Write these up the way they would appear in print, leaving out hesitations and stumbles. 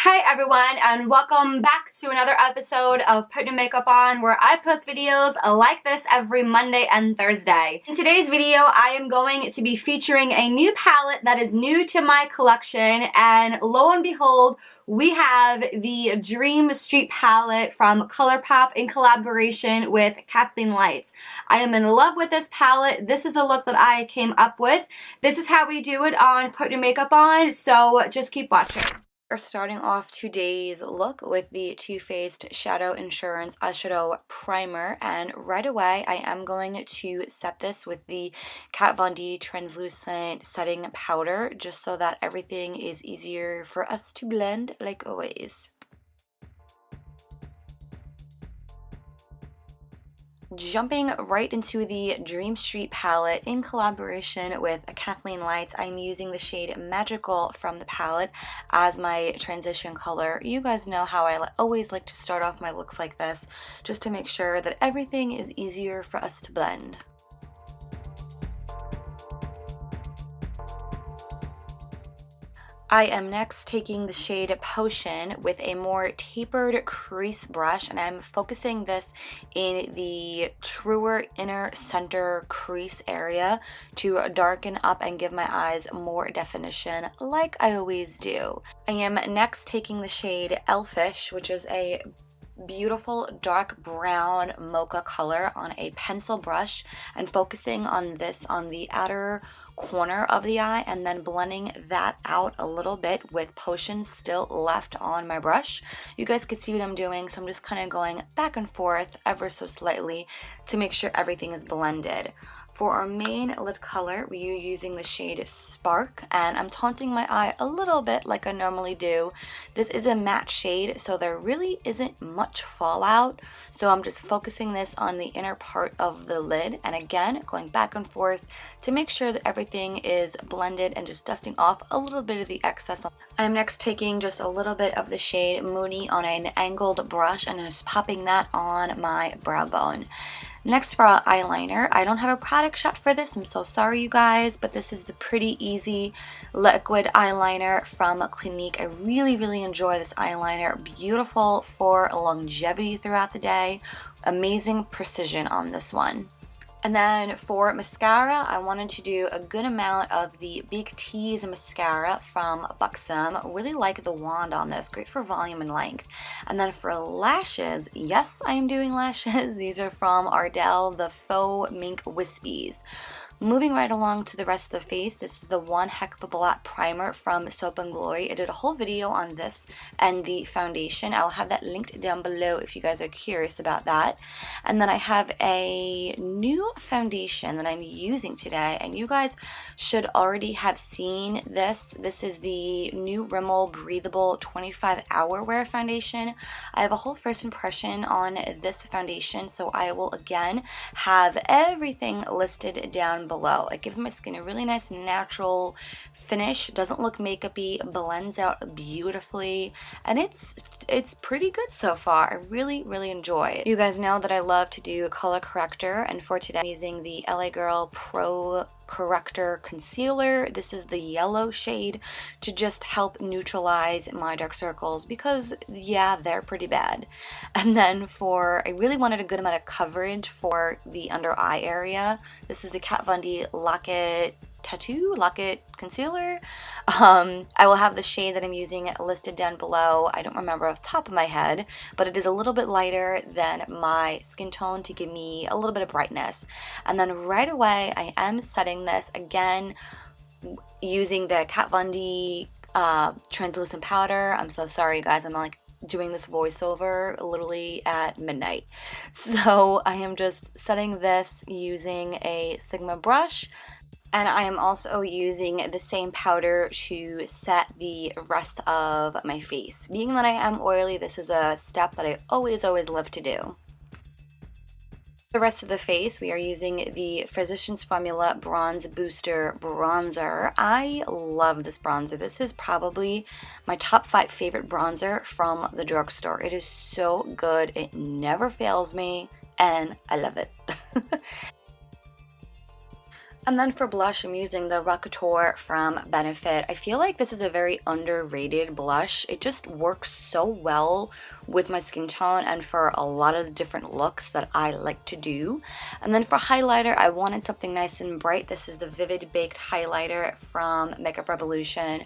Hi everyone, and welcome back to another episode of Put Your Makeup On, where I post videos like this every Monday and Thursday. In today's video, I am going to be featuring a new palette that is new to my collection, and lo and behold, we have the Dream Street Palette from Colourpop in collaboration with Kathleen Lights. I am in love with this palette. This is the look that I came up with. This is how we do it on Put Your Makeup On, so just keep watching. We're starting off today's look with the Too Faced Shadow Insurance Eyeshadow Primer, and right away I am going to set this with the Kat Von D Translucent Setting Powder, just so that everything is easier for us to blend like always. Jumping right into the Dream Street palette in collaboration with Kathleen Lights, I'm using the shade Magical from the palette as my transition color. You guys know how I always like to start off my looks like this, just to make sure that everything is easier for us to blend. I am next taking the shade Potion with a more tapered crease brush, and I'm focusing this in the truer inner center crease area to darken up and give my eyes more definition like I always do. I am next taking the shade Elfish, which is a beautiful dark brown mocha color, on a pencil brush and focusing on this on the outer corner of the eye, and then blending that out a little bit with Potion still left on my brush. You guys can see what I'm doing, so I'm just kind of going back and forth ever so slightly to make sure everything is blended. For our main lid color, we are using the shade Spark, and I'm taunting my eye a little bit like I normally do. This is a matte shade, so there really isn't much fallout, so I'm just focusing this on the inner part of the lid, and again, going back and forth to make sure that everything is blended and just dusting off a little bit of the excess. I'm next taking just a little bit of the shade Moony on an angled brush and just popping that on my brow bone. Next, for our eyeliner, I don't have a product shot for this, I'm so sorry you guys, but this is the Pretty Easy liquid eyeliner from Clinique. I really enjoy this eyeliner. Beautiful for longevity throughout the day. Amazing precision on this one. And then for mascara, I wanted to do a good amount of the Big Tease mascara from Buxom. Really like the wand on this, great for volume and length. And then for lashes, yes, I am doing lashes. These are from Ardel, the faux mink whispies. Moving right along to the rest of the face, this is the One Heck of a Blot Primer from Soap & Glory. I did a whole video on this and the foundation. I'll have that linked down below if you guys are curious about that. And then I have a new foundation that I'm using today, and you guys should already have seen this. This is the new Rimmel Breathable 25-Hour Wear Foundation. I have a whole first impression on this foundation, so I will again have everything listed down below. It gives my skin a really nice natural finish, doesn't look makeup-y, blends out beautifully, and it's pretty good so far. I really enjoy it. You guys know that I love to do color corrector, and for today I'm using the LA Girl Pro Corrector Concealer. This is the yellow shade, to just help neutralize my dark circles, because yeah, they're pretty bad. And then I really wanted a good amount of coverage for the under eye area. This is the Kat Von D Locket Concealer. I will have the shade that I'm using listed down below. I don't remember off the top of my head, but it is a little bit lighter than my skin tone to give me a little bit of brightness. And then right away, I am setting this again using the Kat Von D translucent powder. I'm so sorry, you guys. I'm like doing this voiceover literally at midnight. So I am just setting this using a Sigma brush. And I am also using the same powder to set the rest of my face. Being that I am oily, this is a step that I always love to do. The rest of the face, we are using the Physicians Formula Bronze Booster Bronzer. I love this bronzer. This is probably my top 5 favorite bronzer from the drugstore. It is so good. It never fails me, and I love it. And then for blush, I'm using the Rockateur from Benefit. I feel like this is a very underrated blush. It just works so well with my skin tone and for a lot of the different looks that I like to do. And then for highlighter, I wanted something nice and bright. This is the Vivid Baked Highlighter from Makeup Revolution.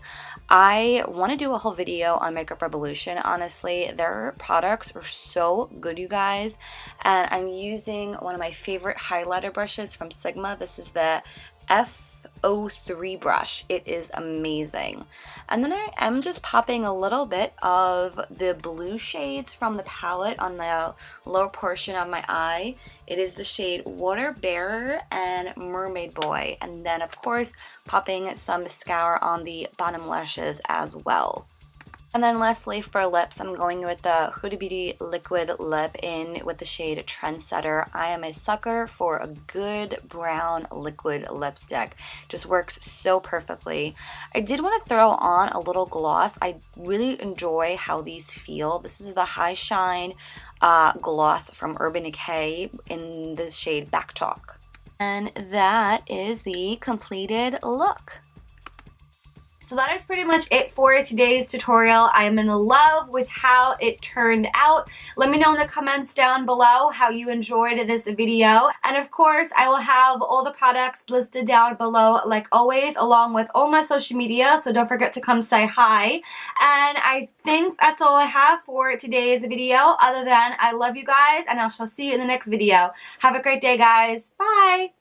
I want to do a whole video on Makeup Revolution. Honestly, their products are so good, you guys. And I'm using one of my favorite highlighter brushes from Sigma. This is the F03 brush. It is amazing. And then I am just popping a little bit of the blue shades from the palette on the lower portion of my eye. It is the shade Water Bearer and Mermaid Boy. And then of course popping some mascara on the bottom lashes as well. And then lastly for lips, I'm going with the Huda Beauty Liquid Lip in with the shade Trendsetter. I am a sucker for a good brown liquid lipstick. Just works so perfectly. I did want to throw on a little gloss. I really enjoy how these feel. This is the High Shine gloss from Urban Decay in the shade Backtalk. And that is the completed look. So that is pretty much it for today's tutorial. I am in love with how it turned out. Let me know in the comments down below how you enjoyed this video. And of course, I will have all the products listed down below like always, along with all my social media. So don't forget to come say hi. And I think that's all I have for today's video, other than I love you guys and I shall see you in the next video. Have a great day, guys. Bye.